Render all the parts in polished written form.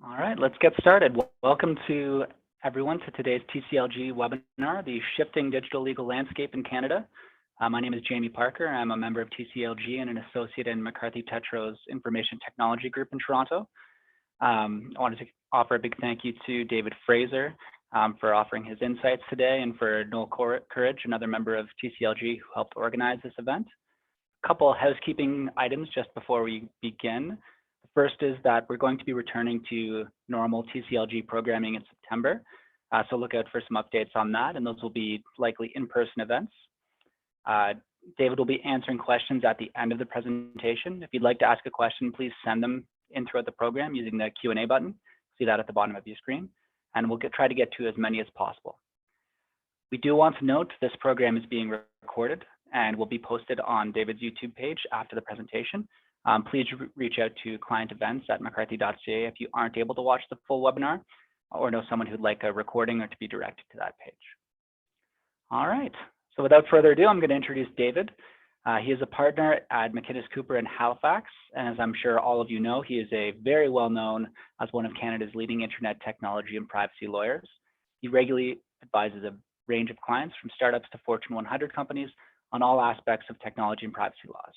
All right, let's get started. Welcome to everyone to today's TCLG webinar, the Shifting Digital Legal Landscape in Canada. My name is Jamie Parker. I'm a member of TCLG and an associate in McCarthy Tetro's Information Technology Group in Toronto. I wanted to offer a big thank you to David Fraser for offering his insights today, and for Noel Courage, another member of TCLG who helped organize this event. A couple of housekeeping items just before we begin. First is that we're going to be returning to normal TCLG programming in September. So look out for some updates on that, and those will be likely in-person events. David will be answering questions at the end of the presentation. If you'd like to ask a question, please send them in throughout the program using the Q&A button. See that at the bottom of your screen, and we'll try to get to as many as possible. We do want to note this program is being recorded and will be posted on David's YouTube page after the presentation. Please reach out to client events at mccarthy.ca if you aren't able to watch the full webinar or know someone who'd like a recording or to be directed to that page. All right, so without further ado, I'm going to introduce David. He is a partner at McInnes Cooper in Halifax, and as I'm sure all of you know, he is a very well known as one of Canada's leading internet technology and privacy lawyers. He regularly advises a range of clients from startups to Fortune 100 companies on all aspects of technology and privacy laws.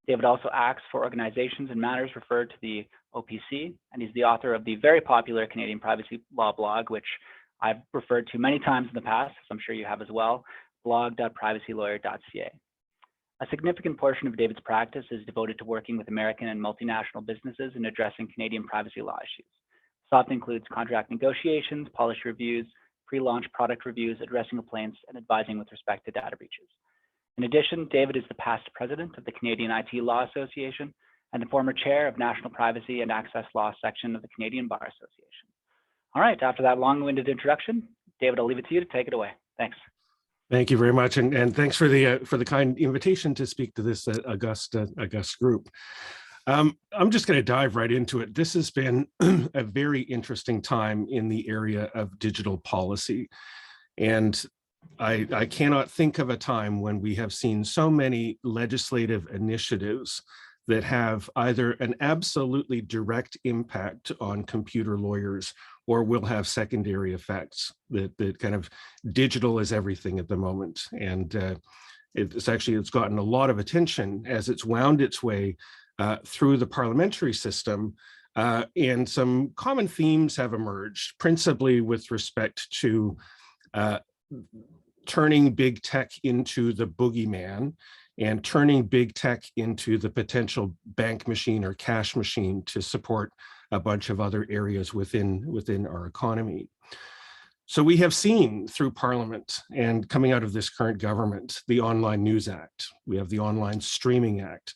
David also acts for organizations and matters referred to the OPC, and he's the author of the very popular Canadian privacy law blog, which I've referred to many times in the past, as I'm sure you have as well, blog.privacyLawyer.ca. A significant portion of David's practice is devoted to working with American and multinational businesses in addressing Canadian privacy law issues. This often includes contract negotiations, policy reviews, pre-launch product reviews, addressing complaints, and advising with respect to data breaches. In addition, David is the past president of the Canadian IT Law Association and the former chair of National Privacy and Access Law section of the Canadian Bar Association. All right, after that long-winded introduction, David, I'll leave it to you to take it away. Thanks. Thank you very much, and thanks for the kind invitation to speak to this august group. I'm just going to dive right into it. This has been a very interesting time in the area of digital policy, and I cannot think of a time when we have seen so many legislative initiatives that have either an absolutely direct impact on computer lawyers or will have secondary effects. That kind of digital is everything at the moment. And it's gotten a lot of attention as it's wound its way through the parliamentary system. And some common themes have emerged, principally with respect to turning big tech into the boogeyman and turning big tech into the potential bank machine or cash machine to support a bunch of other areas within our economy. So we have seen through Parliament and coming out of this current government, the Online News Act, we have the Online Streaming Act,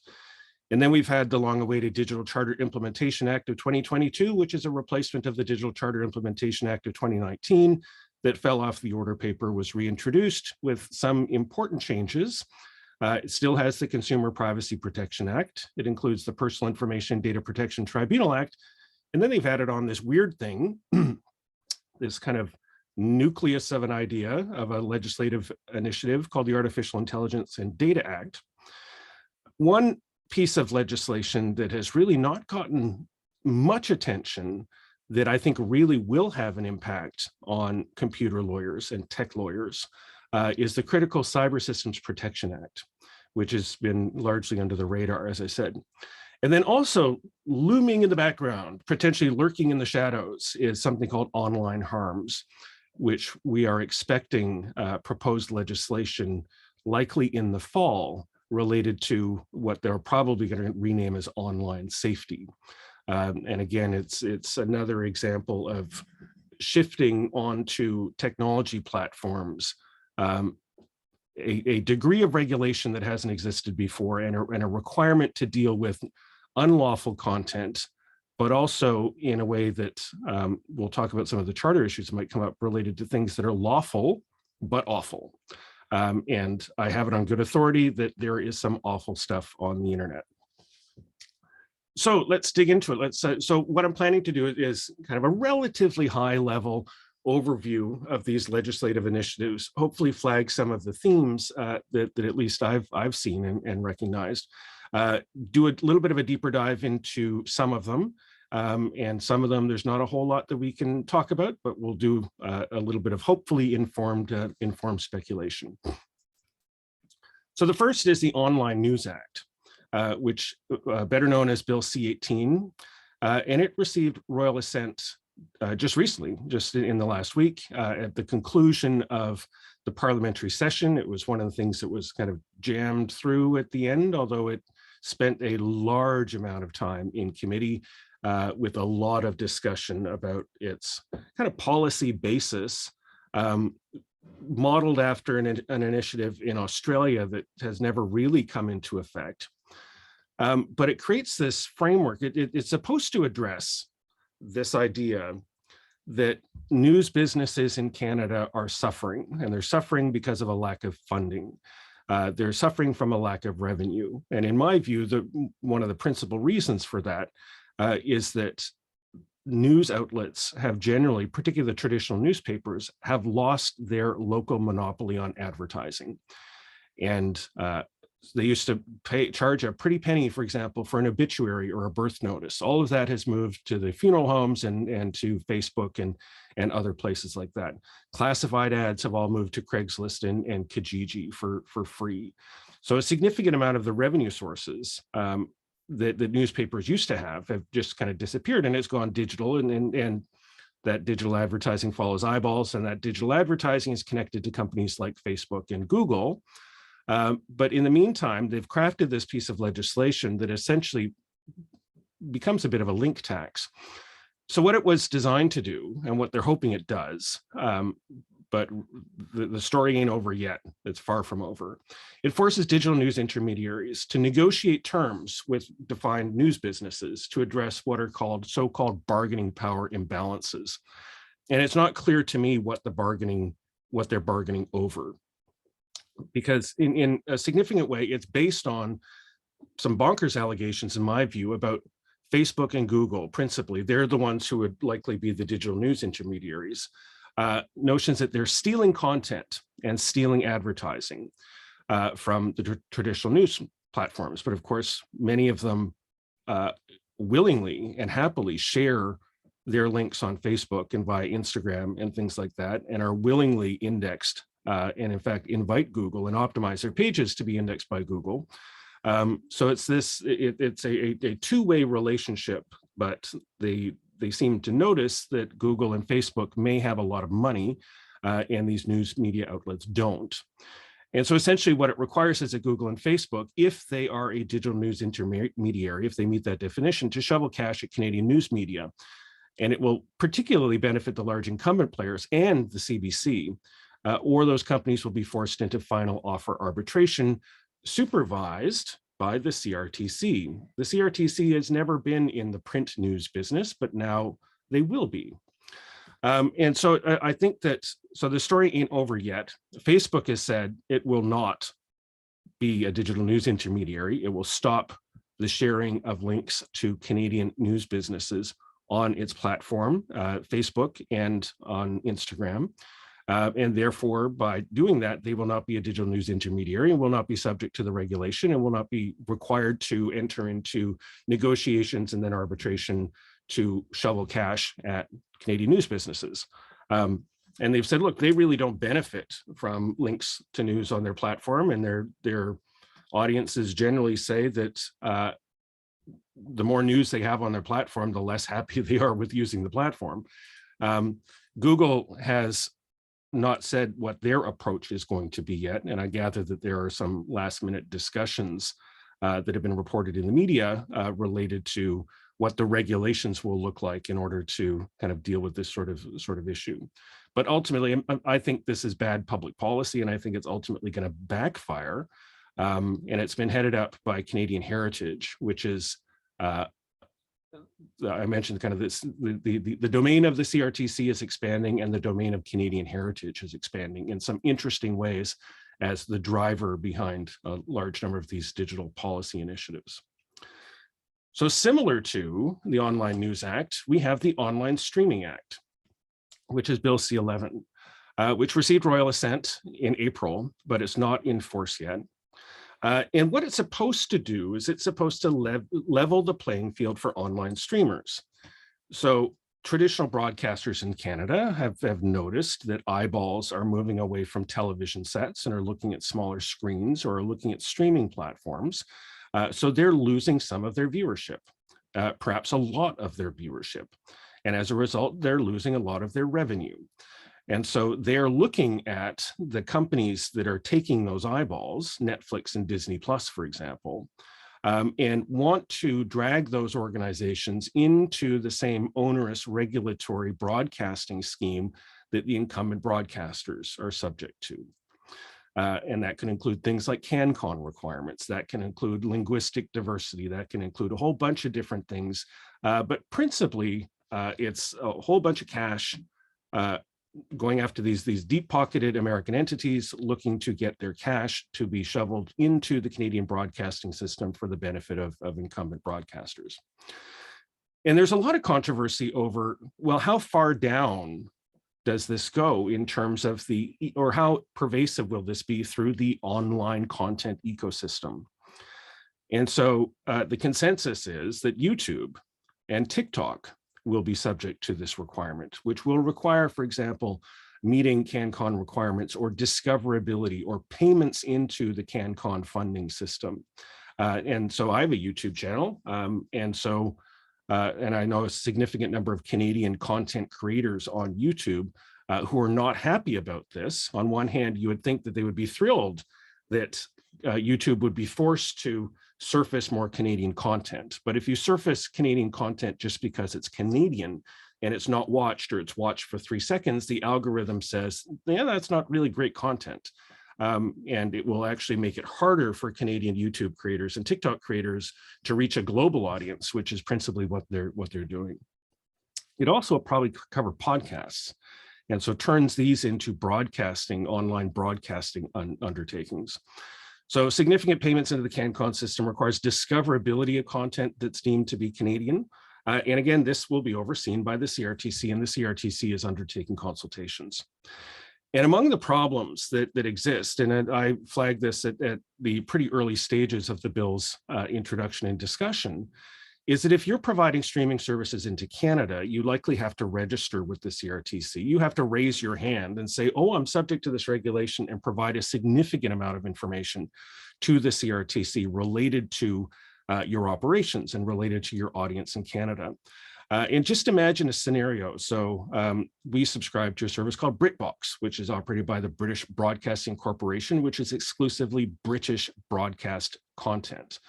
and then we've had the long-awaited Digital Charter Implementation Act of 2022, which is a replacement of the Digital Charter Implementation Act of 2019, that fell off the order paper, was reintroduced with some important changes. It still has the Consumer Privacy Protection Act. It includes the Personal Information Data Protection Tribunal Act. And then they've added on this weird thing, this kind of nucleus of an idea of a legislative initiative called the Artificial Intelligence and Data Act. One piece of legislation that has really not gotten much attention that I think really will have an impact on computer lawyers and tech lawyers is the Critical Cyber Systems Protection Act, which has been largely under the radar, as I said. And then also looming in the background, potentially lurking in the shadows, is something called online harms, which we are expecting proposed legislation likely in the fall related to what they're probably going to rename as online safety. And again, it's another example of shifting onto technology platforms, a degree of regulation that hasn't existed before, and a requirement to deal with unlawful content, but also in a way that we'll talk about some of the charter issues that might come up related to things that are lawful but awful. And I have it on good authority that there is some awful stuff on the internet. So let's dig into it. So what I'm planning to do is kind of a relatively high level overview of these legislative initiatives, hopefully flag some of the themes that at least I've seen and recognized, do a little bit of a deeper dive into some of them, And some of them, there's not a whole lot that we can talk about, but we'll do a little bit of hopefully informed speculation. So the first is the Online News Act, which better known as Bill C-18, and it received royal assent just recently, just in the last week, at the conclusion of the parliamentary session. It was one of the things that was kind of jammed through at the end, although it spent a large amount of time in committee with a lot of discussion about its kind of policy basis, modeled after an initiative in Australia that has never really come into effect. But it creates this framework. It's supposed to address this idea that news businesses in Canada are suffering, and they're suffering because of a lack of funding. They're suffering from a lack of revenue. And in my view, one of the principal reasons for that is that news outlets have generally, particularly the traditional newspapers, have lost their local monopoly on advertising. And they used to charge a pretty penny, for example, for an obituary or a birth notice. All of that has moved to the funeral homes and to Facebook and other places like that. Classified ads have all moved to Craigslist and Kijiji for free. So a significant amount of the revenue sources that the newspapers used to have just kind of disappeared, and it's gone digital, and that digital advertising follows eyeballs, and that digital advertising is connected to companies like Facebook and Google. But in the meantime, they've crafted this piece of legislation that essentially becomes a bit of a link tax. So what it was designed to do, and what they're hoping it does, but the story ain't over yet. It's far from over. It forces digital news intermediaries to negotiate terms with defined news businesses to address what are called so-called bargaining power imbalances. And it's not clear to me what they're bargaining over, because in a significant way, it's based on some bonkers allegations, in my view, about Facebook and Google. Principally, they're the ones who would likely be the digital news intermediaries. Notions that they're stealing content and stealing advertising from the traditional news platforms. But of course, many of them willingly and happily share their links on Facebook and via Instagram and things like that, and are willingly indexed and in fact invite Google and optimize their pages to be indexed by Google. So it's a two-way relationship, but they seem to notice that Google and Facebook may have a lot of money and these news media outlets don't. And so essentially what it requires is that Google and Facebook, if they are a digital news intermediary, if they meet that definition, to shovel cash at Canadian news media. And it will particularly benefit the large incumbent players and the CBC, or those companies will be forced into final offer arbitration supervised by the CRTC. The CRTC has never been in the print news business, but now they will be. And so I think that, so the story ain't over yet. Facebook has said it will not be a digital news intermediary. It will stop the sharing of links to Canadian news businesses on its platform, Facebook and on Instagram. And therefore, by doing that, they will not be a digital news intermediary and will not be subject to the regulation and will not be required to enter into negotiations and then arbitration to shovel cash at Canadian news businesses. And they've said, look, they really don't benefit from links to news on their platform, and their audiences generally say that the more news they have on their platform, the less happy they are with using the platform. Google has not said what their approach is going to be yet, and I gather that there are some last-minute discussions that have been reported in the media related to what the regulations will look like in order to kind of deal with this sort of issue. But ultimately, I think this is bad public policy, and I think it's ultimately going to backfire. And it's been headed up by Canadian Heritage, which is I mentioned kind of this, the domain of the CRTC is expanding, and the domain of Canadian Heritage is expanding in some interesting ways as the driver behind a large number of these digital policy initiatives. So similar to the Online News Act, we have the Online Streaming Act, which is Bill C-11, which received royal assent in April, but it's not in force yet. And what it's supposed to do is it's supposed to level the playing field for online streamers. So traditional broadcasters in Canada have noticed that eyeballs are moving away from television sets and are looking at smaller screens or are looking at streaming platforms. So they're losing some of their viewership, perhaps a lot of their viewership. And as a result, they're losing a lot of their revenue. And so they're looking at the companies that are taking those eyeballs, Netflix and Disney Plus, for example, and want to drag those organizations into the same onerous regulatory broadcasting scheme that the incumbent broadcasters are subject to. And that can include things like CanCon requirements, that can include linguistic diversity, that can include a whole bunch of different things. But principally, it's a whole bunch of cash going after these deep-pocketed American entities looking to get their cash to be shoveled into the Canadian broadcasting system for the benefit of incumbent broadcasters. And there's a lot of controversy over, well, how far down does this go in terms of or how pervasive will this be through the online content ecosystem? And so the consensus is that YouTube and TikTok will be subject to this requirement, which will require, for example, meeting CanCon requirements or discoverability or payments into the CanCon funding system. And so I have a YouTube channel. And I know a significant number of Canadian content creators on YouTube who are not happy about this. On one hand, you would think that they would be thrilled that YouTube would be forced to surface more Canadian content. But if you surface Canadian content just because it's Canadian and it's not watched or it's watched for 3 seconds, the algorithm says, yeah, that's not really great content. And it will actually make it harder for Canadian YouTube creators and TikTok creators to reach a global audience, which is principally what they're doing. It also will probably cover podcasts. And so turns these into online broadcasting undertakings. So significant payments into the CanCon system requires discoverability of content that's deemed to be Canadian. And again, this will be overseen by the CRTC, and the CRTC is undertaking consultations. And among the problems that exist, and I flagged this at the pretty early stages of the bill's introduction and discussion, is that if you're providing streaming services into Canada, you likely have to register with the CRTC. You have to raise your hand and say, oh, I'm subject to this regulation, and provide a significant amount of information to the CRTC related to your operations and related to your audience in Canada. And just imagine a scenario. So we subscribe to a service called BritBox, which is operated by the British Broadcasting Corporation, which is exclusively British broadcast content.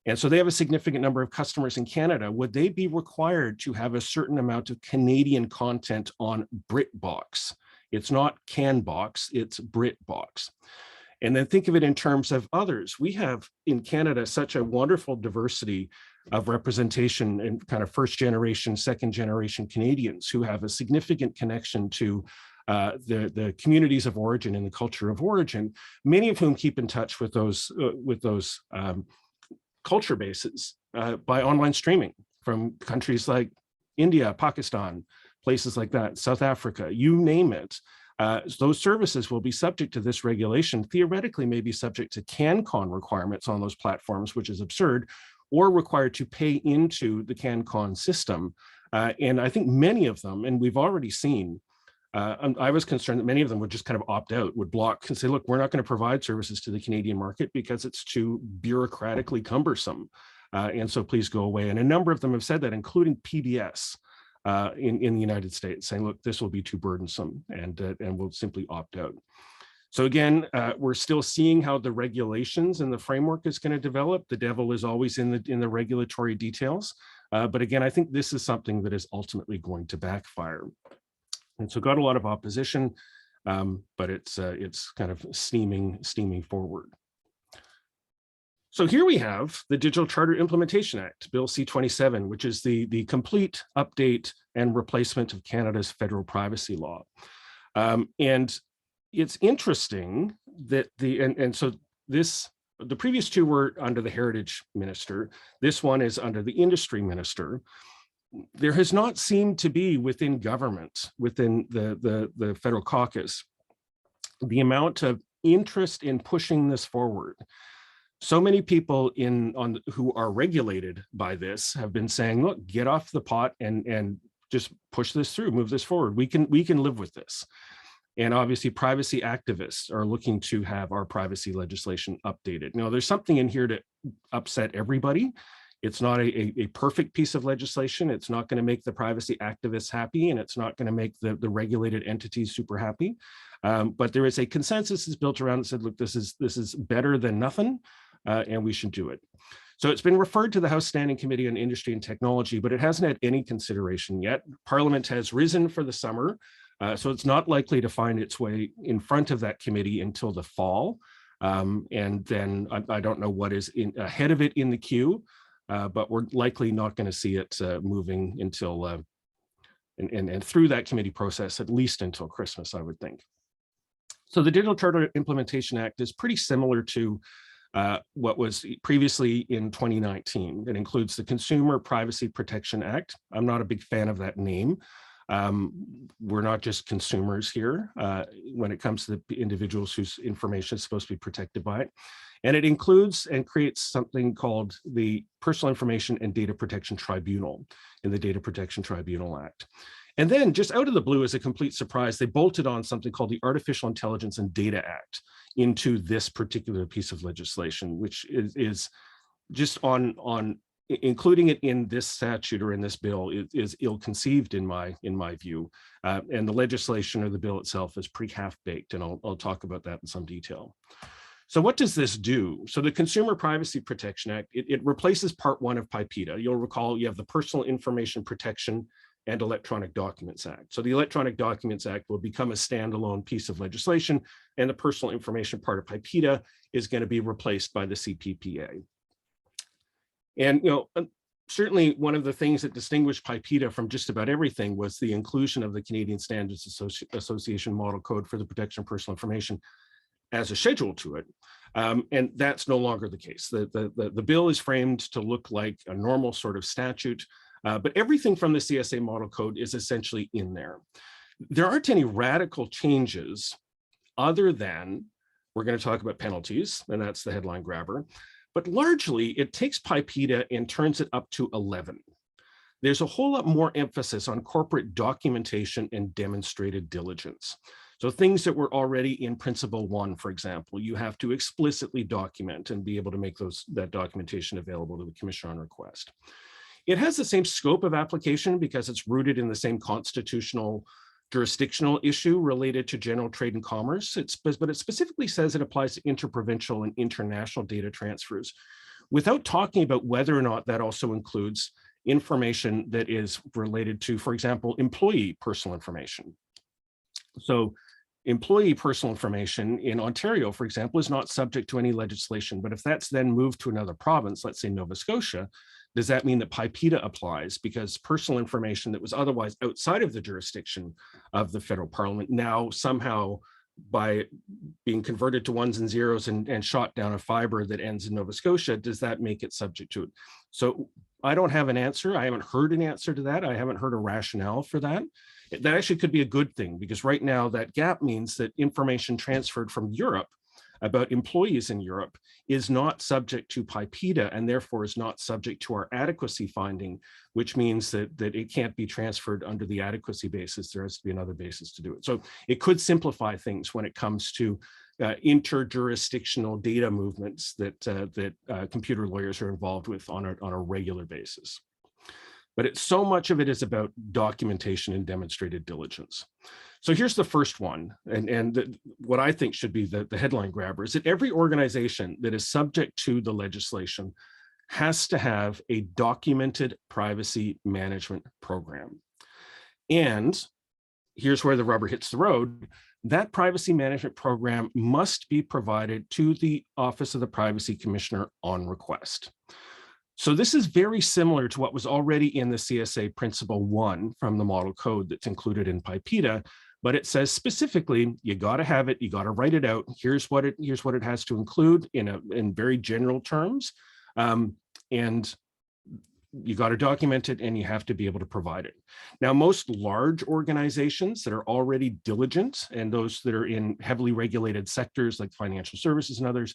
And so they have a significant number of customers in Canada. Would they be required to have a certain amount of Canadian content on BritBox? It's not CanBox, it's BritBox. And then think of it in terms of others. We have in Canada such a wonderful diversity of representation and kind of first generation, second generation Canadians who have a significant connection to the communities of origin and the culture of origin, many of whom keep in touch with those culture bases by online streaming from countries like India, Pakistan, places like that, South Africa, you name it. Those services will be subject to this regulation, theoretically may be subject to CanCon requirements on those platforms, which is absurd, or required to pay into the CanCon system. And I think many of them, and we've already seen, I was concerned that many of them would just kind of opt out, would block and say, look, we're not going to provide services to the Canadian market because it's too bureaucratically cumbersome. And so please go away. And a number of them have said that, including PBS in the United States, saying, look, this will be too burdensome and we'll simply opt out. So again, we're still seeing how the regulations and the framework is going to develop. The devil is always in the regulatory details. But again, I think this is something that is ultimately going to backfire. And so got a lot of opposition, but it's kind of steaming forward. So here we have the Digital Charter Implementation Act, Bill C-27, which is the complete update and replacement of Canada's federal privacy law. And it's interesting that the previous two were under the Heritage Minister. This one is under the Industry Minister. There has not seemed to be within government, within the federal caucus, the amount of interest in pushing this forward. So many people who are regulated by this have been saying, look, get off the pot and just push this through, move this forward. We can live with this. And obviously privacy activists are looking to have our privacy legislation updated. Now, there's something in here to upset everybody. It's not a perfect piece of legislation. It's not going to make the privacy activists happy, and it's not going to make the regulated entities super happy. But there is a consensus that's built around and said, look, this is better than nothing, and we should do it. So it's been referred to the House Standing Committee on Industry and Technology, but it hasn't had any consideration yet. Parliament has risen for the summer, so it's not likely to find its way in front of that committee until the fall. And then I don't know what is ahead of it in the queue, but we're likely not going to see it moving until and through that committee process, at least until Christmas, I would think. So the Digital Charter Implementation Act is pretty similar to what was previously in 2019. It includes the Consumer Privacy Protection Act. I'm not a big fan of that name. We're not just consumers here when it comes to the individuals whose information is supposed to be protected by it. And it includes and creates something called the Personal Information and Data Protection Tribunal in the Data Protection Tribunal Act. And then just out of the blue, as a complete surprise, they bolted on something called the Artificial Intelligence and Data Act into this particular piece of legislation, which is just on including it in this statute or in this bill is ill-conceived in my view. And the legislation or the bill itself is pretty half-baked, and I'll talk about that in some detail. So what does this do? So the Consumer Privacy Protection Act, it replaces Part 1 of PIPEDA. You'll recall you have the Personal Information Protection and Electronic Documents Act. So the Electronic Documents Act will become a standalone piece of legislation, and the personal information part of PIPEDA is going to be replaced by the CPPA. And certainly one of the things that distinguished PIPEDA from just about everything was the inclusion of the Canadian Standards Association Model Code for the Protection of Personal Information as a schedule to it. And that's no longer the case. The bill is framed to look like a normal sort of statute, but everything from the CSA Model Code is essentially in there. There aren't any radical changes other than, we're going to talk about penalties, and that's the headline grabber, but largely it takes PIPEDA and turns it up to 11. There's a whole lot more emphasis on corporate documentation and demonstrated diligence. So things that were already in Principle 1, for example, you have to explicitly document and be able to make that documentation available to the Commissioner on request. It has the same scope of application because it's rooted in the same constitutional jurisdictional issue related to general trade and commerce. But it specifically says it applies to interprovincial and international data transfers, without talking about whether or not that also includes information that is related to, for example, employee personal information. So employee personal information in Ontario, for example, is not subject to any legislation. But if that's then moved to another province, let's say Nova Scotia, does that mean that PIPEDA applies? Because personal information that was otherwise outside of the jurisdiction of the federal parliament now somehow, by being converted to ones and zeros and shot down a fiber that ends in Nova Scotia, does that make it subject to it? So I don't have an answer. I haven't heard an answer to that. I haven't heard a rationale for that. That actually could be a good thing, because right now that gap means that information transferred from Europe about employees in Europe is not subject to PIPEDA, and therefore is not subject to our adequacy finding, which means that it can't be transferred under the adequacy basis. There has to be another basis to do it. So it could simplify things when it comes to interjurisdictional data movements that computer lawyers are involved with on a regular basis. But so much of it is about documentation and demonstrated diligence. So here's the first one, and what I think should be the headline grabber is that every organization that is subject to the legislation has to have a documented privacy management program. And here's where the rubber hits the road. That privacy management program must be provided to the Office of the Privacy Commissioner on request. So this is very similar to what was already in the CSA Principle 1 from the Model Code that's included in PIPEDA, but it says specifically, you got to have it, you got to write it out. Here's what it has to include in very general terms, and you got to document it, and you have to be able to provide it. Now, most large organizations that are already diligent, and those that are in heavily regulated sectors like financial services and others,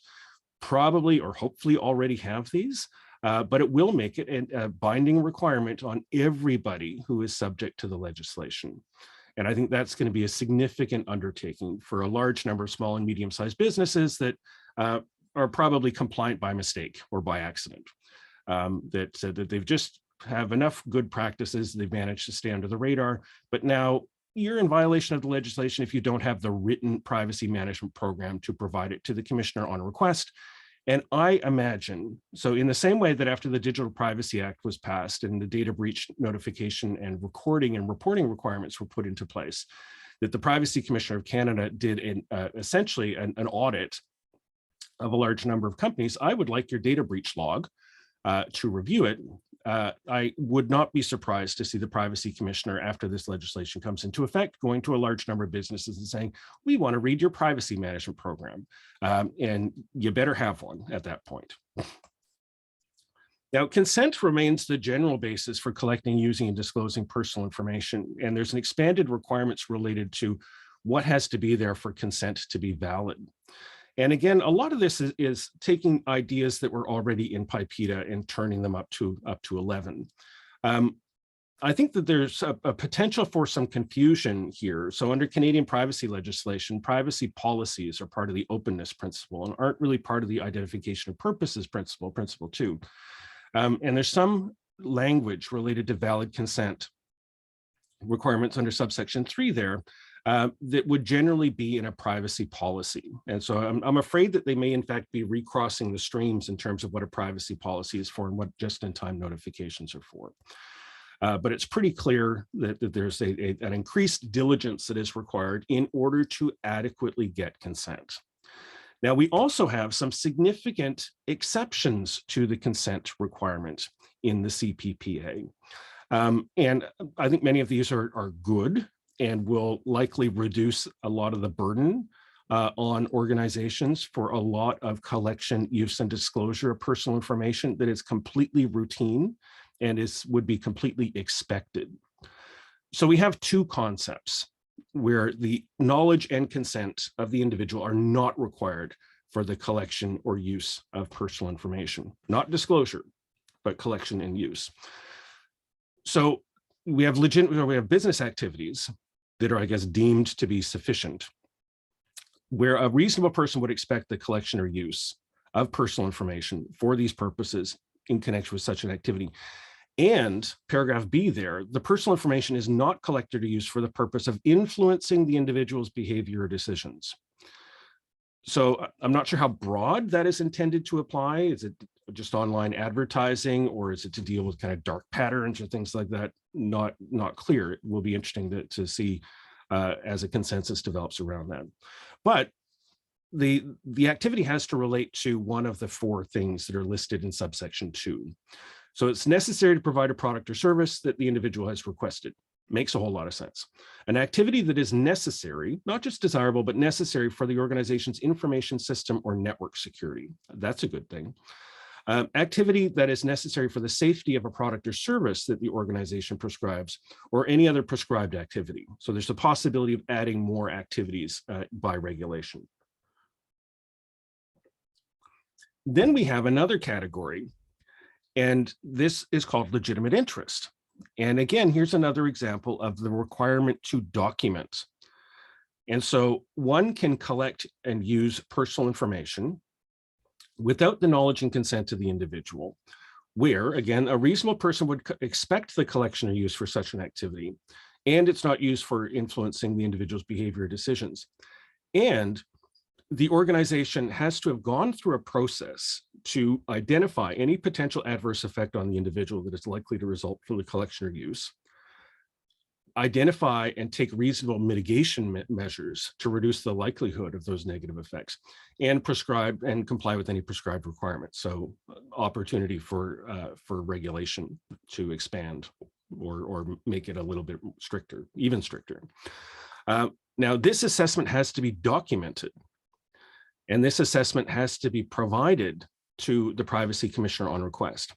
probably or hopefully already have these, but it will make it a binding requirement on everybody who is subject to the legislation. And I think that's going to be a significant undertaking for a large number of small and medium-sized businesses that are probably compliant by mistake or by accident, that they've just have enough good practices, they've managed to stay under the radar, but now you're in violation of the legislation if you don't have the written privacy management program to provide it to the commissioner on request. And I imagine, so in the same way that after the Digital Privacy Act was passed and the data breach notification and recording and reporting requirements were put into place, that the Privacy Commissioner of Canada did essentially an audit of a large number of companies. I would like your data breach log to review it. I would not be surprised to see the Privacy Commissioner, after this legislation comes into effect, going to a large number of businesses and saying, we want to read your privacy management program, and you better have one at that point. Now, consent remains the general basis for collecting, using, and disclosing personal information, and there's an expanded requirements related to what has to be there for consent to be valid. And again, a lot of this is taking ideas that were already in PIPEDA and turning them up to 11. I think that there's a potential for some confusion here. So under Canadian privacy legislation, privacy policies are part of the openness principle and aren't really part of the identification of purposes principle, principle 2. And there's some language related to valid consent requirements under subsection 3 there, that would generally be in a privacy policy. And so I'm afraid that they may in fact be recrossing the streams in terms of what a privacy policy is for and what just-in-time notifications are for. But it's pretty clear that there's an increased diligence that is required in order to adequately get consent. Now, we also have some significant exceptions to the consent requirement in the CPPA. And I think many of these are good and will likely reduce a lot of the burden on organizations for a lot of collection, use, and disclosure of personal information that is completely routine and would be completely expected. So we have two concepts where the knowledge and consent of the individual are not required for the collection or use of personal information, not disclosure, but collection and use. So we have business activities that are, I guess, deemed to be sufficient, where a reasonable person would expect the collection or use of personal information for these purposes in connection with such an activity. And paragraph B there, the personal information is not collected or used for the purpose of influencing the individual's behavior or decisions. So I'm not sure how broad that is intended to apply. Is it just online advertising, or is it to deal with kind of dark patterns or things like that? Not clear. It will be interesting to see as a consensus develops around that. But the activity has to relate to one of the 4 things that are listed in subsection 2. So it's necessary to provide a product or service that the individual has requested. Makes a whole lot of sense. An activity that is necessary, not just desirable, but necessary for the organization's information system or network security. That's a good thing. Activity that is necessary for the safety of a product or service that the organization prescribes, or any other prescribed activity. So there's a possibility of adding more activities by regulation. Then we have another category, and this is called legitimate interest. And again, here's another example of the requirement to document. And so one can collect and use personal information without the knowledge and consent of the individual, where, again, a reasonable person would expect the collection or use for such an activity, and it's not used for influencing the individual's behavior or decisions. And the organization has to have gone through a process to identify any potential adverse effect on the individual that is likely to result from the collection or use, identify and take reasonable mitigation measures to reduce the likelihood of those negative effects, and prescribe and comply with any prescribed requirements. So opportunity for regulation to expand or make it a little bit stricter, even stricter. Now, this assessment has to be documented, and this assessment has to be provided to the Privacy Commissioner on request.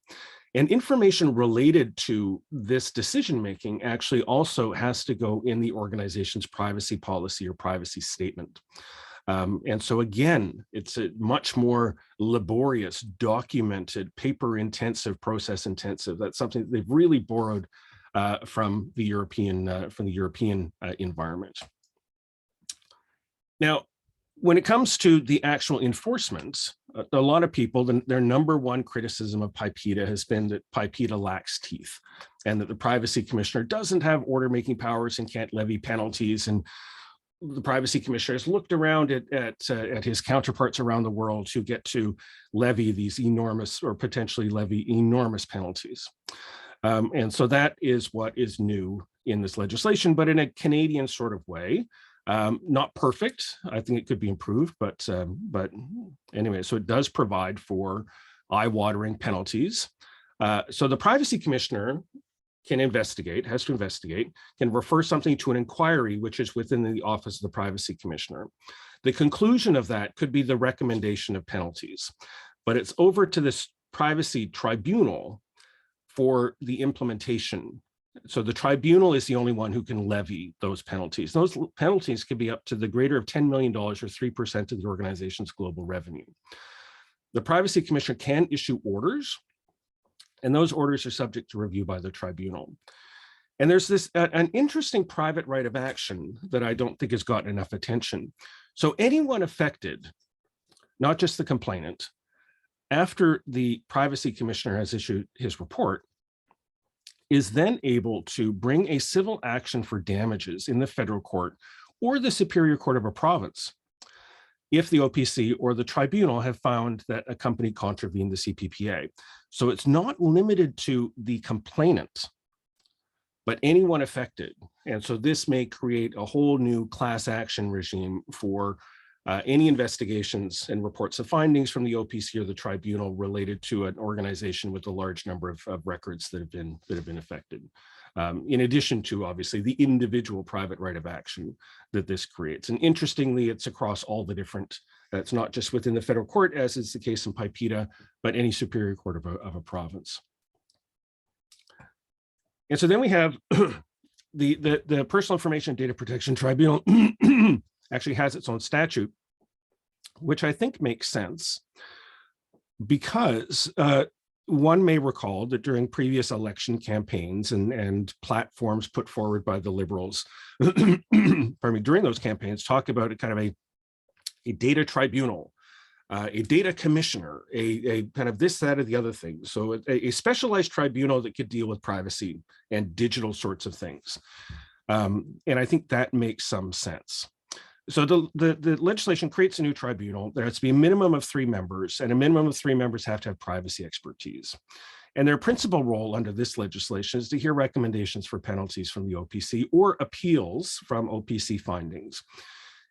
And information related to this decision-making actually also has to go in the organization's privacy policy or privacy statement. And so again, it's a much more laborious, documented, paper-intensive, process-intensive. That's something that they've really borrowed from the European environment. Now, when it comes to the actual enforcement, a lot of people, their number one criticism of PIPEDA has been that PIPEDA lacks teeth, and that the Privacy Commissioner doesn't have order-making powers and can't levy penalties. And the Privacy Commissioner has looked around at his counterparts around the world who get to levy these enormous, or potentially levy enormous penalties. And so that is what is new in this legislation, but in a Canadian sort of way. Not perfect. I think it could be improved, but anyway, so it does provide for eye-watering penalties. So the Privacy Commissioner can has to investigate, can refer something to an inquiry, which is within the Office of the Privacy Commissioner. The conclusion of that could be the recommendation of penalties, but it's over to this Privacy Tribunal for the implementation. So the tribunal is the only one who can levy those penalties. Those penalties could be up to the greater of $10 million or 3% of the organization's global revenue. The Privacy Commissioner can issue orders, and those orders are subject to review by the tribunal. And there's this an interesting private right of action that I don't think has gotten enough attention. So anyone affected, not just the complainant, after the Privacy Commissioner has issued his report, is then able to bring a civil action for damages in the federal court or the Superior Court of a province if the OPC or the tribunal have found that a company contravened the CPPA. So it's not limited to the complainant, but anyone affected. And so this may create a whole new class action regime for any investigations and reports of findings from the OPC or the tribunal related to an organization with a large number of records that have been affected. In addition to, obviously, the individual private right of action that this creates. And interestingly, it's across all the different, it's not just within the federal court, as is the case in PIPEDA, but any superior court of a province. And so then we have the Personal Information Data Protection Tribunal actually has its own statute, which I think makes sense because one may recall that during previous election campaigns and platforms put forward by the Liberals, pardon me, during those campaigns, talk about a kind of a data tribunal, a data commissioner, a kind of this, that, or the other thing. So a specialized tribunal that could deal with privacy and digital sorts of things. And I think that makes some sense. So the legislation creates a new tribunal. There has to be a minimum of 3 members, and a minimum of 3 members have to have privacy expertise. And their principal role under this legislation is to hear recommendations for penalties from the OPC or appeals from OPC findings.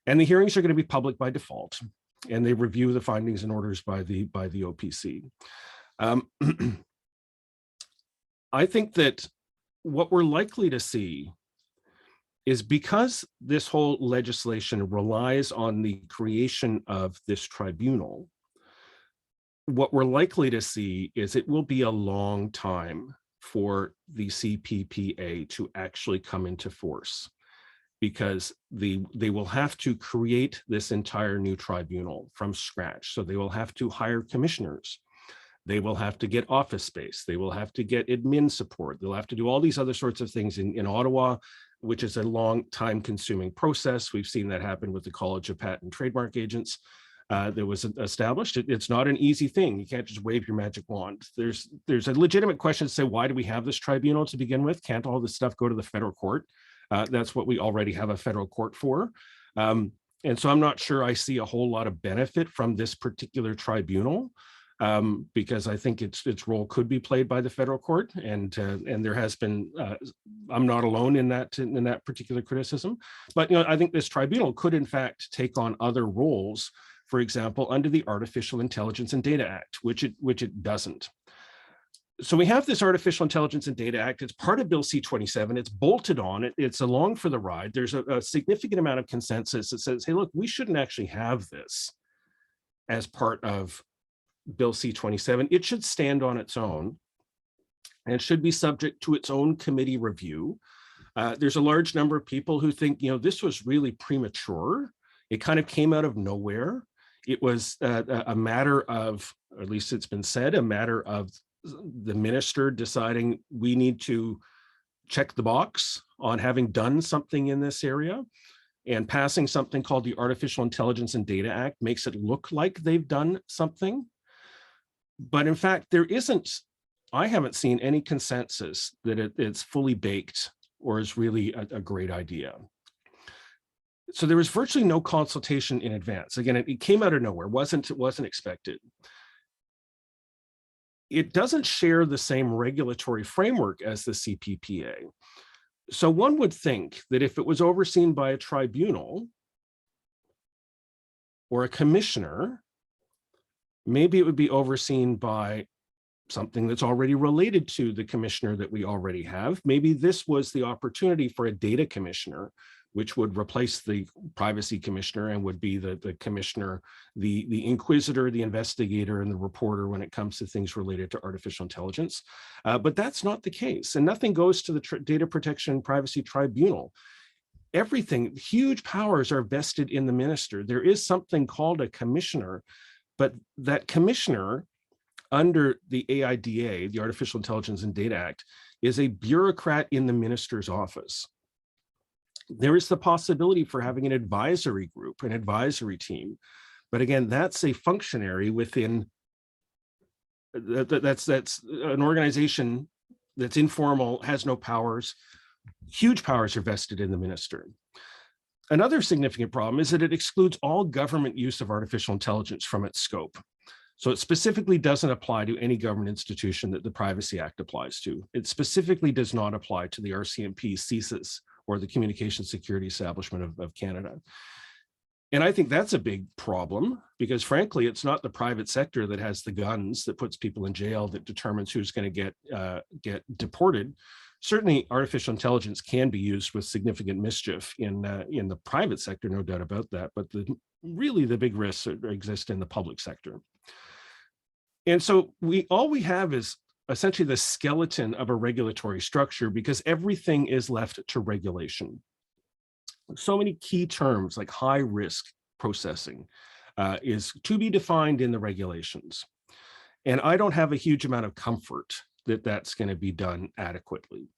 And the hearings are going to be public by default, and they review the findings and orders by the OPC. I think that what we're likely to see is because this whole legislation relies on the creation of this tribunal, what we're likely to see is it will be a long time for the CPPA to actually come into force, because they will have to create this entire new tribunal from scratch. So they will have to hire commissioners. They will have to get office space. They will have to get admin support. They'll have to do all these other sorts of things in Ottawa, which is a long time consuming process. We've seen that happen with the College of Patent and Trademark Agents that was established. It's not an easy thing. You can't just wave your magic wand. There's a legitimate question to say, why do we have this tribunal to begin with? Can't all this stuff go to the federal court? That's what we already have a federal court for. And so I'm not sure I see a whole lot of benefit from this particular tribunal. Because I think its role could be played by the federal court, and there has been. I'm not alone in that particular criticism, but I think this tribunal could in fact take on other roles. For example, under the Artificial Intelligence and Data Act, which it doesn't. So we have this Artificial Intelligence and Data Act. It's part of Bill C-27. It's bolted on it. It's along for the ride. There's a significant amount of consensus that says, hey, look, we shouldn't actually have this as part of Bill C-27. It should stand on its own and should be subject to its own committee review. There's a large number of people who think, this was really premature. It kind of came out of nowhere. It was a matter of, or at least it's been said, a matter of the minister deciding we need to check the box on having done something in this area, and passing something called the Artificial Intelligence and Data Act makes it look like they've done something. But in fact, I haven't seen any consensus that it's fully baked or is really a great idea. So there was virtually no consultation in advance. Again, it came out of nowhere, it wasn't expected. It doesn't share the same regulatory framework as the CPPA. So one would think that if it was overseen by a tribunal or a commissioner, maybe it would be overseen by something that's already related to the commissioner that we already have. Maybe this was the opportunity for a data commissioner, which would replace the privacy commissioner and would be the commissioner, the inquisitor, the investigator, and the reporter when it comes to things related to artificial intelligence. But that's not the case. And nothing goes to the Data Protection and Privacy Tribunal. Everything, huge powers are vested in the minister. There is something called a commissioner, but that commissioner under the AIDA, the Artificial Intelligence and Data Act, is a bureaucrat in the minister's office. There is the possibility for having an advisory group, an advisory team. But again, that's a functionary within, that's an organization that's informal, has no powers. Huge powers are vested in the minister. Another significant problem is that it excludes all government use of artificial intelligence from its scope. So it specifically doesn't apply to any government institution that the Privacy Act applies to. It specifically does not apply to the RCMP, CSIS, or the Communication Security Establishment of Canada. And I think that's a big problem because frankly, it's not the private sector that has the guns that puts people in jail, that determines who's going to get deported. Certainly artificial intelligence can be used with significant mischief in the private sector, no doubt about that, but really the big risks exist in the public sector. And so all we have is essentially the skeleton of a regulatory structure because everything is left to regulation. So many key terms like high risk processing is to be defined in the regulations. And I don't have a huge amount of comfort that that's going to be done adequately,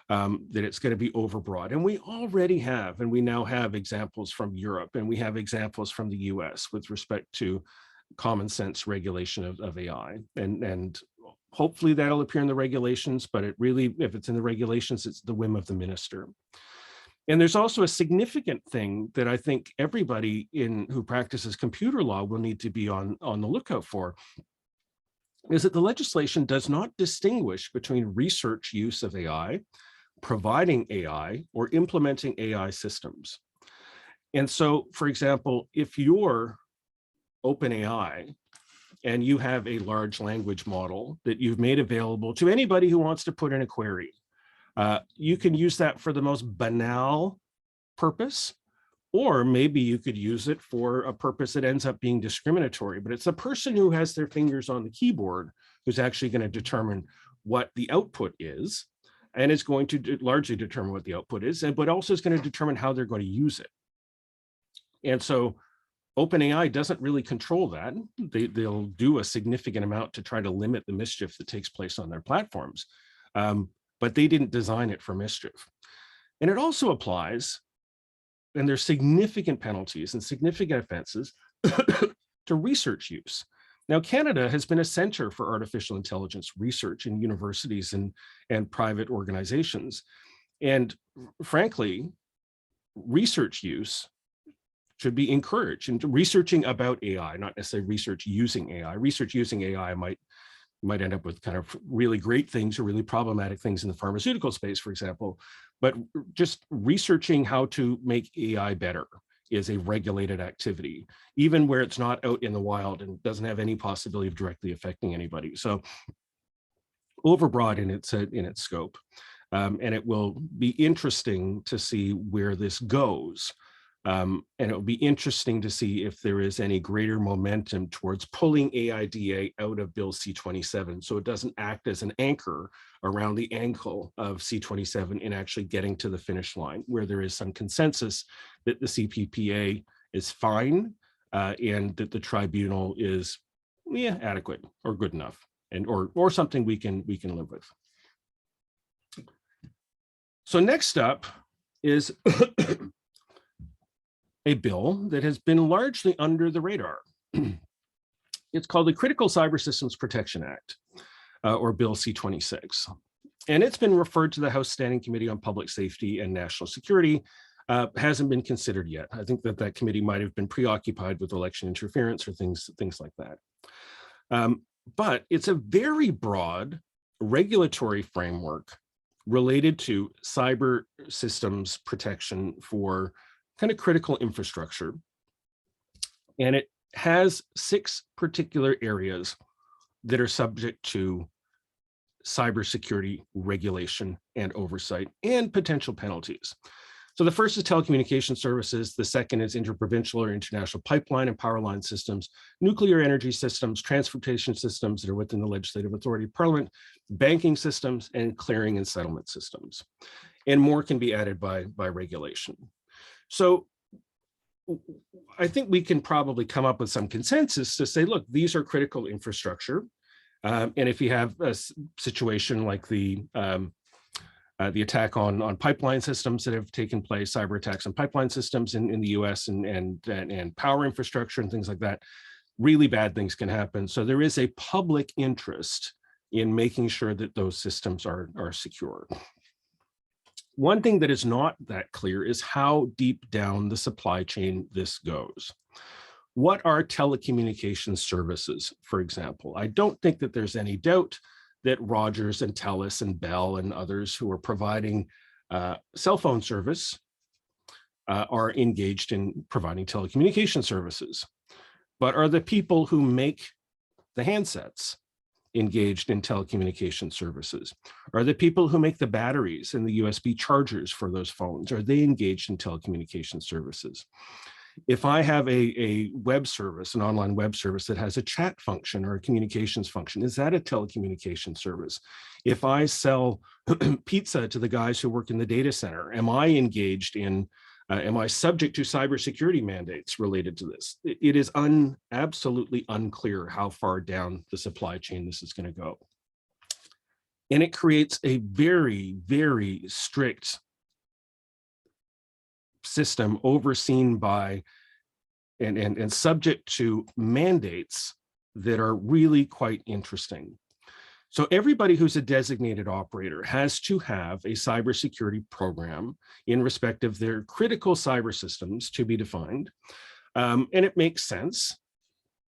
that it's going to be overbroad. And we already have, and we now have examples from Europe, and we have examples from the US with respect to common sense regulation of AI. And hopefully that'll appear in the regulations, but it really, if it's in the regulations, it's the whim of the minister. And there's also a significant thing that I think everybody who practices computer law will need to be on the lookout for, is that the legislation does not distinguish between research use of AI, providing AI, or implementing AI systems. And so, for example, if you're OpenAI and you have a large language model that you've made available to anybody who wants to put in a query, you can use that for the most banal purpose, or maybe you could use it for a purpose that ends up being discriminatory. But it's the person who has their fingers on the keyboard who's actually going to determine what the output is, and is going to largely determine what the output is, but also is going to determine how they're going to use it. And so OpenAI doesn't really control that. They'll do a significant amount to try to limit the mischief that takes place on their platforms, but they didn't design it for mischief. And it also applies, and there's significant penalties and significant offenses to research use. Now, Canada has been a center for artificial intelligence research in universities and private organizations. And frankly, research use should be encouraged, and researching about AI, not necessarily research using AI. Research using AI might end up with kind of really great things or really problematic things in the pharmaceutical space, for example, but just researching how to make AI better is a regulated activity, even where it's not out in the wild and doesn't have any possibility of directly affecting anybody. So overbroad in its scope. And it will be interesting to see where this goes. And it will be interesting to see if there is any greater momentum towards pulling AIDA out of Bill C-27, so it doesn't act as an anchor around the ankle of C-27 in actually getting to the finish line, where there is some consensus that the CPPA is fine, and that the tribunal is adequate or good enough, and or something we can live with. So next up is a bill that has been largely under the radar. It's called the Critical Cyber Systems Protection Act, or Bill C-26. And it's been referred to the House Standing Committee on Public Safety and National Security. Hasn't been considered yet. I think that committee might have been preoccupied with election interference or things like that. But it's a very broad regulatory framework related to cyber systems protection for kind of critical infrastructure. And it has 6 particular areas that are subject to cybersecurity regulation and oversight and potential penalties. So the first is telecommunication services. The second is interprovincial or international pipeline and power line systems, nuclear energy systems, transportation systems that are within the legislative authority of Parliament, banking systems, and clearing and settlement systems. And more can be added by regulation. So I think we can probably come up with some consensus to say, look, these are critical infrastructure. And if you have a situation like the attack on pipeline systems that have taken place, cyber attacks on pipeline systems in the US and power infrastructure and things like that, really bad things can happen. So there is a public interest in making sure that those systems are secure. One thing that is not that clear is how deep down the supply chain this goes. What are telecommunications services, for example? I don't think that there's any doubt that Rogers and Telus and Bell and others who are providing cell phone service are engaged in providing telecommunication services. But are the people who make the handsets engaged in telecommunication services? Are the people who make the batteries and the USB chargers for those phones, are they engaged in telecommunication services? If I have a web service, an online web service that has a chat function or a communications function, is that a telecommunication service? If I sell pizza to the guys who work in the data center, am I engaged in, am I subject to cybersecurity mandates related to this? It is absolutely unclear how far down the supply chain this is going to go. And it creates a very, very strict system overseen by and subject to mandates that are really quite interesting. So everybody who's a designated operator has to have a cybersecurity program in respect of their critical cyber systems to be defined. And it makes sense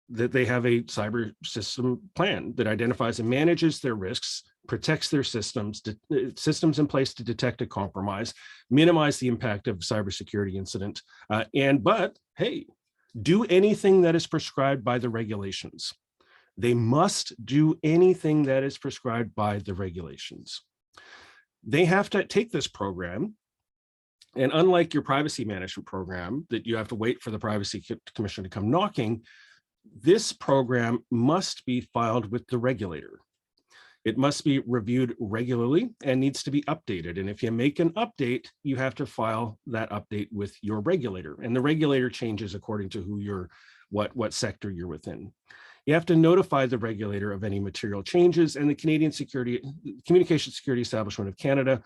that they have a cyber system plan that identifies and manages their risks, protects their systems in place to detect a compromise, minimize the impact of cybersecurity incident, but hey, do anything that is prescribed by the regulations. They must do anything that is prescribed by the regulations. They have to take this program, and unlike your privacy management program that you have to wait for the Privacy Commissioner to come knocking, this program must be filed with the regulator. It must be reviewed regularly and needs to be updated. And if you make an update, you have to file that update with your regulator. And the regulator changes according to who you're, what sector you're within. You have to notify the regulator of any material changes, and the Communication Security Establishment of Canada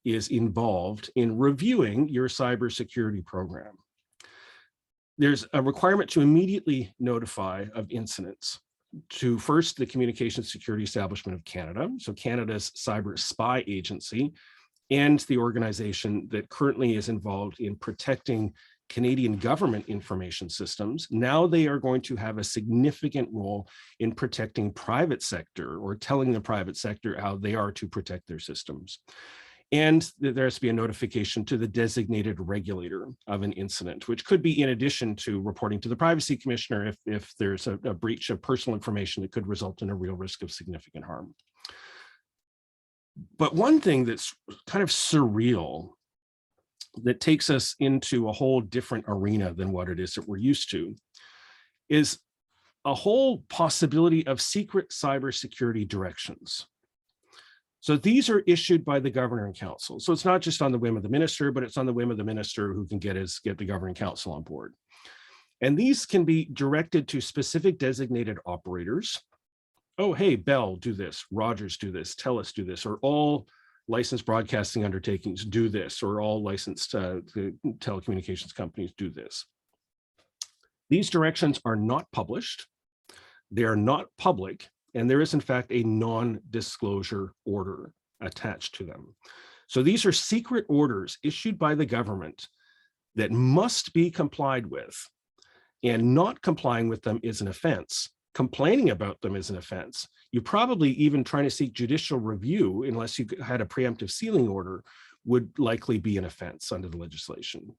is involved in reviewing your cybersecurity program. There's a requirement to immediately notify of incidents to first the Communication Security Establishment of Canada, so Canada's cyber spy agency, and the organization that currently is involved in protecting Canadian government information systems. Now they are going to have a significant role in protecting private sector, or telling the private sector how they are to protect their systems. And there has to be a notification to the designated regulator of an incident, which could be in addition to reporting to the Privacy Commissioner if there's a breach of personal information that could result in a real risk of significant harm. But one thing that's kind of surreal, that takes us into a whole different arena than what it is that we're used to, is a whole possibility of secret cybersecurity directions. So these are issued by the Governor and Council. So it's not just on the whim of the minister, but it's on the whim of the minister who can get the Governor and Council on board. And these can be directed to specific designated operators. Oh, hey, Bell, do this. Rogers, do this. TELUS, do this. Or all licensed broadcasting undertakings do this. Or all licensed telecommunications companies do this. These directions are not published. They are not public. And there is, in fact, a non-disclosure order attached to them. So these are secret orders issued by the government that must be complied with, and not complying with them is an offense. Complaining about them is an offense. You probably even trying to seek judicial review, unless you had a preemptive sealing order, would likely be an offense under the legislation.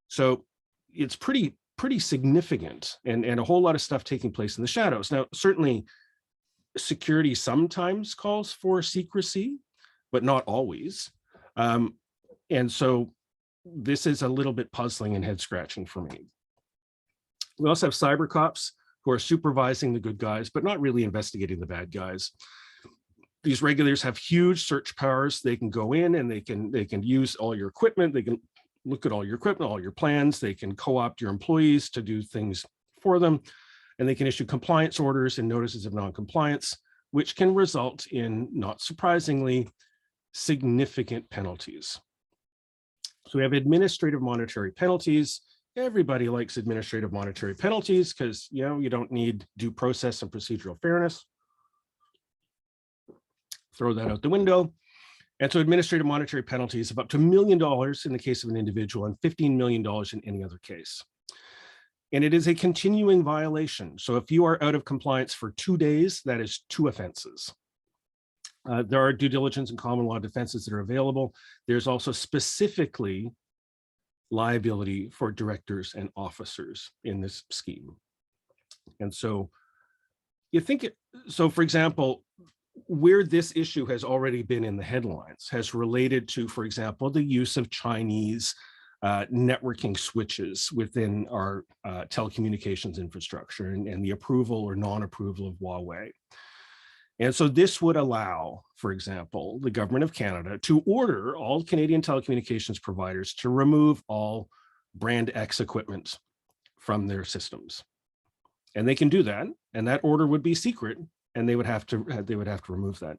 So it's pretty significant, and a whole lot of stuff taking place in the shadows. Now, certainly security sometimes calls for secrecy, but not always. And so this is a little bit puzzling and head scratching for me. We also have cyber cops who are supervising the good guys, but not really investigating the bad guys. These regulators have huge search powers. They can go in and they can use all your equipment. They can look at all your equipment, all your plans. They can co-opt your employees to do things for them. And they can issue compliance orders and notices of non-compliance, which can result in, not surprisingly, significant penalties. So we have administrative monetary penalties. Everybody likes administrative monetary penalties because, you know, you don't need due process and procedural fairness. Throw that out the window. And so administrative monetary penalties of up to $1 million in the case of an individual and $15 million in any other case. And it is a continuing violation. So if you are out of compliance for 2 days, that is 2 offenses. There are due diligence and common law defenses that are available. There's also specifically liability for directors and officers in this scheme. And so you think, so for example, where this issue has already been in the headlines has related to, for example, the use of Chinese networking switches within our telecommunications infrastructure and the approval or non-approval of Huawei. And so this would allow, for example, the government of Canada to order all Canadian telecommunications providers to remove all brand X equipment from their systems. And they can do that, and that order would be secret, and they would have to remove that.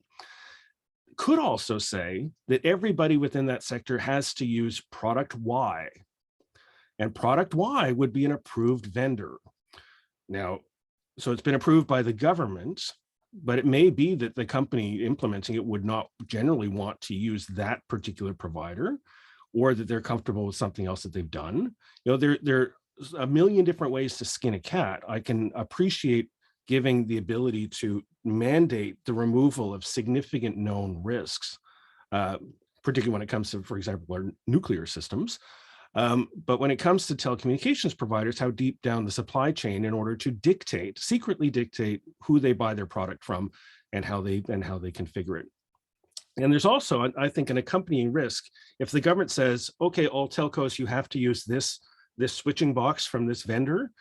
Could also say that everybody within that sector has to use product Y, and product Y would be an approved vendor. Now, so it's been approved by the government, but it may be that the company implementing it would not generally want to use that particular provider, or that they're comfortable with something else that they've done. You know, there are a million different ways to skin a cat. I can appreciate giving the ability to mandate the removal of significant known risks, particularly when it comes to, for example, our nuclear systems. But when it comes to telecommunications providers, how deep down the supply chain in order to secretly dictate who they buy their product from and how they configure it. And there's also, I think, an accompanying risk. If the government says, okay, all telcos, you have to use this switching box from this vendor,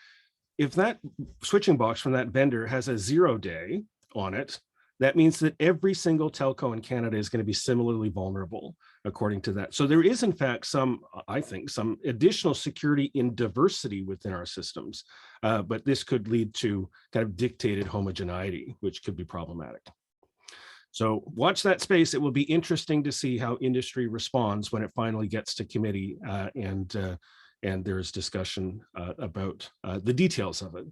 if that switching box from that vendor has a 0 day on it, that means that every single telco in Canada is going to be similarly vulnerable according to that. So there is, in fact, I think, some additional security in diversity within our systems, but this could lead to kind of dictated homogeneity, which could be problematic. So watch that space. It will be interesting to see how industry responds when it finally gets to committee and there is discussion about the details of it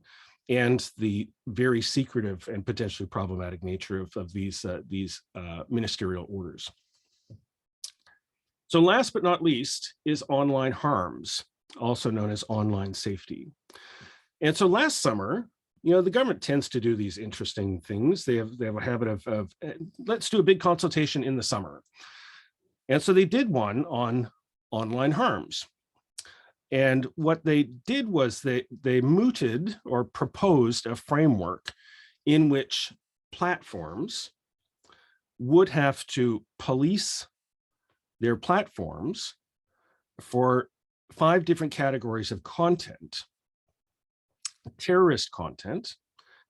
and the very secretive and potentially problematic nature of these ministerial orders. So last but not least is online harms, also known as online safety. And so last summer, you know, the government tends to do these interesting things. They have a habit of let's do a big consultation in the summer. And so they did one on online harms. And what they did was they mooted or proposed a framework in which platforms would have to police their platforms for 5 different categories of content: terrorist content,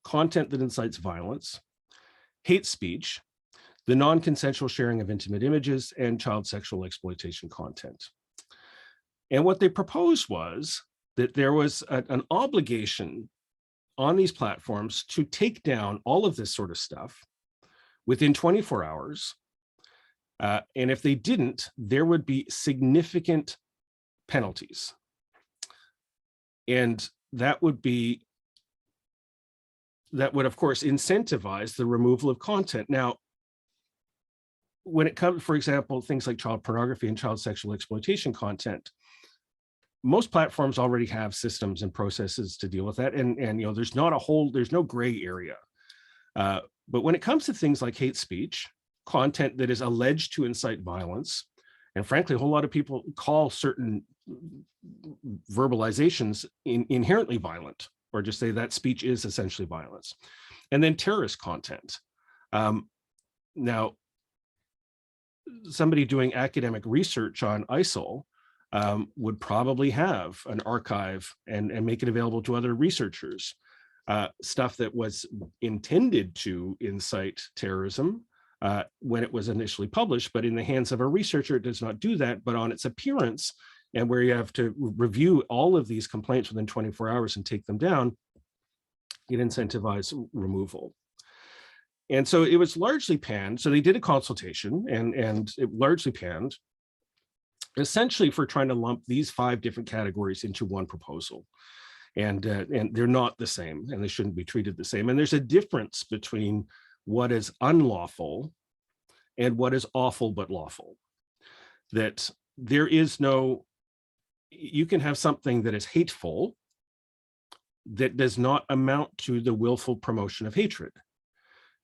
content that incites violence, hate speech, the non-consensual sharing of intimate images, and child sexual exploitation content. And what they proposed was that there was an obligation on these platforms to take down all of this sort of stuff within 24 hours. And if they didn't, there would be significant penalties. And that would, of course, incentivize the removal of content. Now, when it comes, for example, things like child pornography and child sexual exploitation content, most platforms already have systems and processes to deal with that. And there's no gray area. But when it comes to things like hate speech, content that is alleged to incite violence, and frankly, a whole lot of people call certain verbalizations inherently violent, or just say that speech is essentially violence. And then terrorist content. Now, somebody doing academic research on ISIL would probably have an archive and make it available to other researchers. Stuff that was intended to incite terrorism when it was initially published, but in the hands of a researcher, it does not do that. But on its appearance, and where you have to review all of these complaints within 24 hours and take them down, it incentivized removal. And so it was largely panned. So they did a consultation, and it largely panned, essentially for trying to lump these 5 different categories into one proposal. And they're not the same, and they shouldn't be treated the same. And there's a difference between what is unlawful and what is awful but lawful. That there is no, you can have something that is hateful that does not amount to the willful promotion of hatred.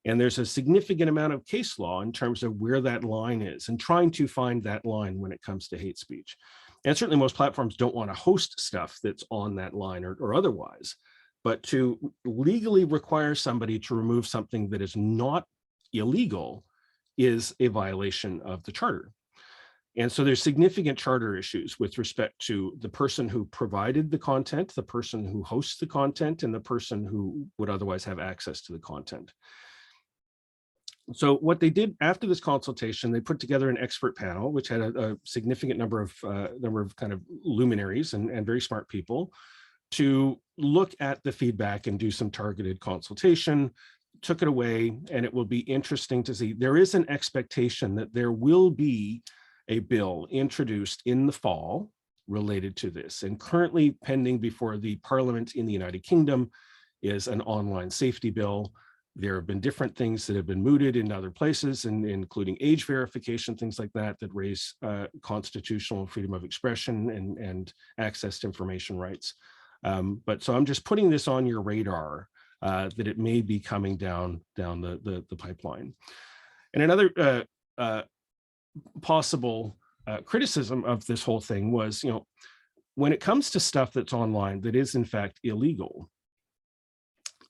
And there's a significant amount of case law in terms of where that line is and trying to find that line when it comes to hate speech. And certainly most platforms don't want to host stuff that's on that line or otherwise, but to legally require somebody to remove something that is not illegal is a violation of the charter. And so there's significant charter issues with respect to the person who provided the content, the person who hosts the content, and the person who would otherwise have access to the content. So what they did after this consultation, they put together an expert panel, which had a significant number of kind of luminaries and very smart people to look at the feedback and do some targeted consultation, took it away, and it will be interesting to see. There is an expectation that there will be a bill introduced in the fall related to this, and currently pending before the Parliament in the United Kingdom is an online safety bill. There have been different things that have been mooted in other places, and including age verification, things like that, that raise constitutional freedom of expression and access to information rights. But so I'm just putting this on your radar that it may be coming down the pipeline. And another possible criticism of this whole thing was, when it comes to stuff that's online that is in fact illegal,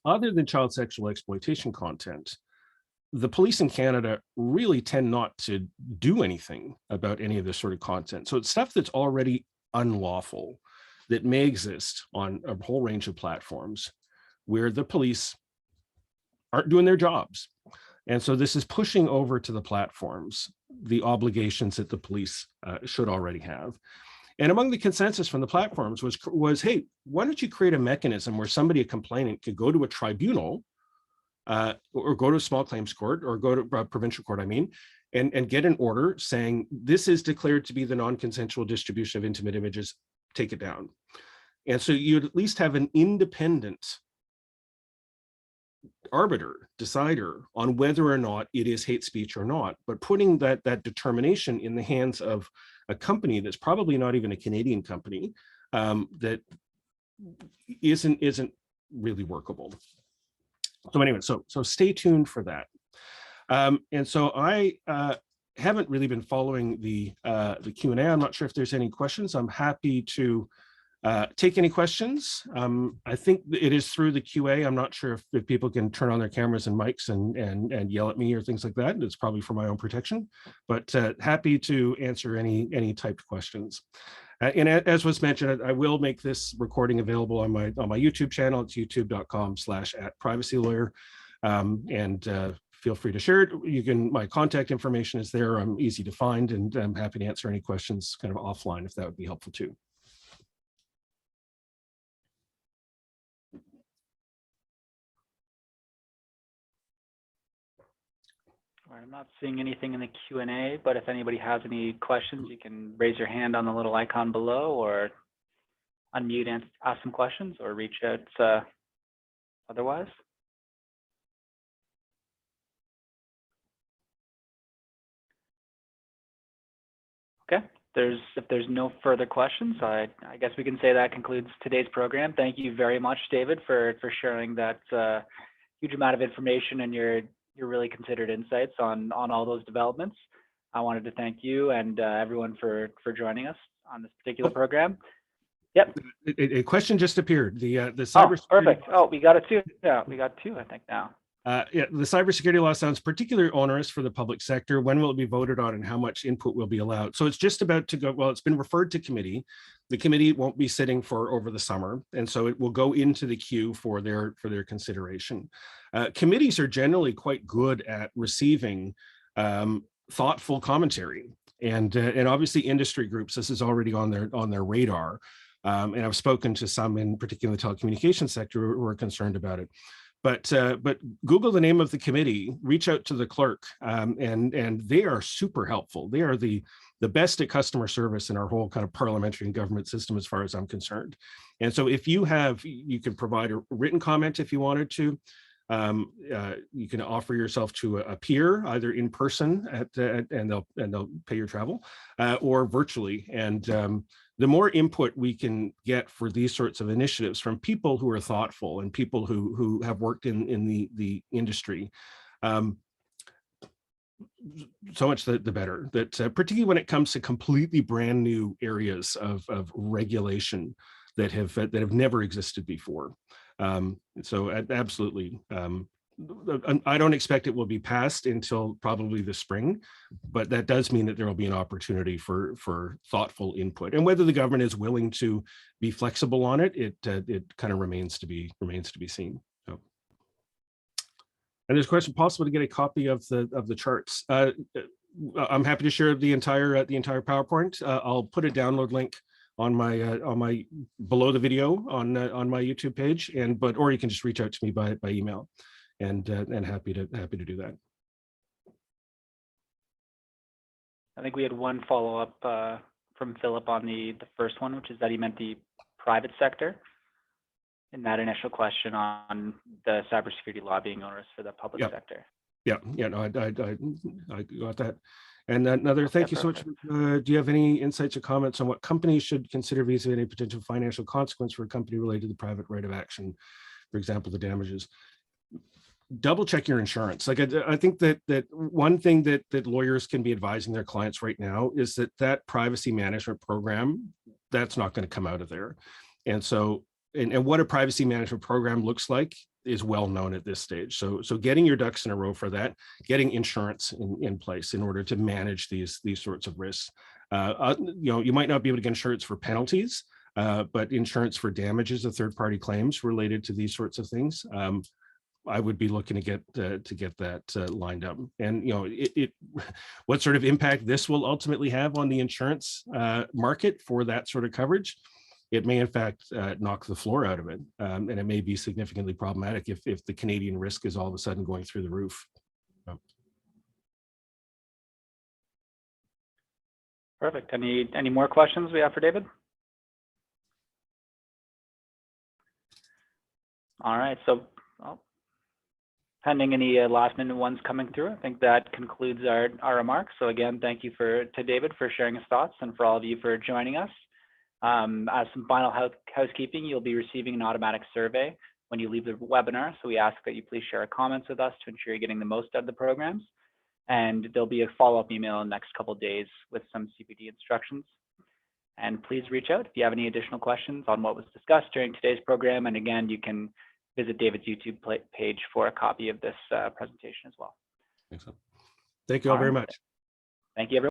other than child sexual exploitation content, the police in Canada really tend not to do anything about any of this sort of content. So it's stuff that's already unlawful that may exist on a whole range of platforms where the police aren't doing their jobs. And so this is pushing over to the platforms the obligations that the police should already have. And among the consensus from the platforms was, hey, why don't you create a mechanism where somebody, a complainant, could go to a tribunal or go to a small claims court or go to a provincial court, and get an order saying this is declared to be the non-consensual distribution of intimate images, take it down. And so you'd at least have an independent arbiter, decider on whether or not it is hate speech or not, but putting that determination in the hands of a company that's probably not even a Canadian company, that isn't really workable. So anyway, so stay tuned for that. And so I haven't really been following the Q&A. I'm not sure if there's any questions. I'm happy to take any questions. I think it is through the QA. I'm not sure if people can turn on their cameras and mics and yell at me or things like that. It's probably for my own protection, but happy to answer any typed questions. And as was mentioned, I will make this recording available on my YouTube channel. It's youtube.com/@PrivacyLawyer. And feel free to share it. My contact information is there. I'm easy to find, and I'm happy to answer any questions kind of offline if that would be helpful too. I'm not seeing anything in the Q&A, but if anybody has any questions, you can raise your hand on the little icon below, or unmute and ask some questions, or reach out otherwise. Okay, if there's no further questions, I guess we can say that concludes today's program. Thank you very much, David, for sharing that huge amount of information and your really considered insights on all those developments. I wanted to thank you and everyone for joining us on this particular program. Yep. A question just appeared. The cybersecurity. Oh, perfect. Oh, we got it too. Yeah, we got two, I think now. Yeah, the cybersecurity law sounds particularly onerous for the public sector. When will it be voted on, and how much input will be allowed? So it's just about to go. Well, it's been referred to committee. The committee won't be sitting for over the summer, and so it will go into the queue for their consideration. Committees are generally quite good at receiving thoughtful commentary, and obviously industry groups. This is already on their radar, and I've spoken to some in particular the telecommunications sector who are concerned about it. But Google the name of the committee, reach out to the clerk, and they are super helpful. They are the best at customer service in our whole kind of parliamentary and government system, as far as I'm concerned. And so if you can provide a written comment if you wanted to. You can offer yourself to a peer, either in person and they'll pay your travel, or virtually. And the more input we can get for these sorts of initiatives from people who are thoughtful and people who have worked in the industry, so much the better. That particularly when it comes to completely brand new areas of regulation that have never existed before. So absolutely. I don't expect it will be passed until probably the spring, but that does mean that there will be an opportunity for thoughtful input. And whether the government is willing to be flexible on it, it kind of remains to be seen. So. And there's a question: possible to get a copy of the charts. I'm happy to share the entire PowerPoint. I'll put a download link on my below the video on my YouTube page, or you can just reach out to me by email, and happy to do that. I think we had one follow-up from Philip on the first one, which is that he meant the private sector in that initial question on the cybersecurity law being onerous for the public sector. Yeah, no, I got that. And another, thank you so much. Do you have any insights or comments on what companies should consider vis-a-vis any potential financial consequence for a company related to the private right of action, for example, the damages? Double check your insurance. Like I think that one thing that lawyers can be advising their clients right now is that privacy management program, that's not going to come out of there. And so, and what a privacy management program looks like is well known at this stage. So getting your ducks in a row for that, getting insurance in place in order to manage these sorts of risks. You might not be able to get insurance for penalties, but insurance for damages of third-party claims related to these sorts of things. I would be looking to get that lined up. And what sort of impact this will ultimately have on the insurance market for that sort of coverage. It may in fact knock the floor out of it, and it may be significantly problematic if the Canadian risk is all of a sudden going through the roof. Perfect. Any more questions we have for David? All right. So, pending any last minute ones coming through, I think that concludes our remarks. So again, thank you to David for sharing his thoughts, and for all of you for joining us. As some final housekeeping, you'll be receiving an automatic survey when you leave the webinar. So we ask that you please share comments with us to ensure you're getting the most out of the programs. And there'll be a follow-up email in the next couple of days with some CPD instructions. And please reach out if you have any additional questions on what was discussed during today's program. And again, you can visit David's YouTube page for a copy of this presentation as well. Excellent. Thank you all very much. Thank you, everyone.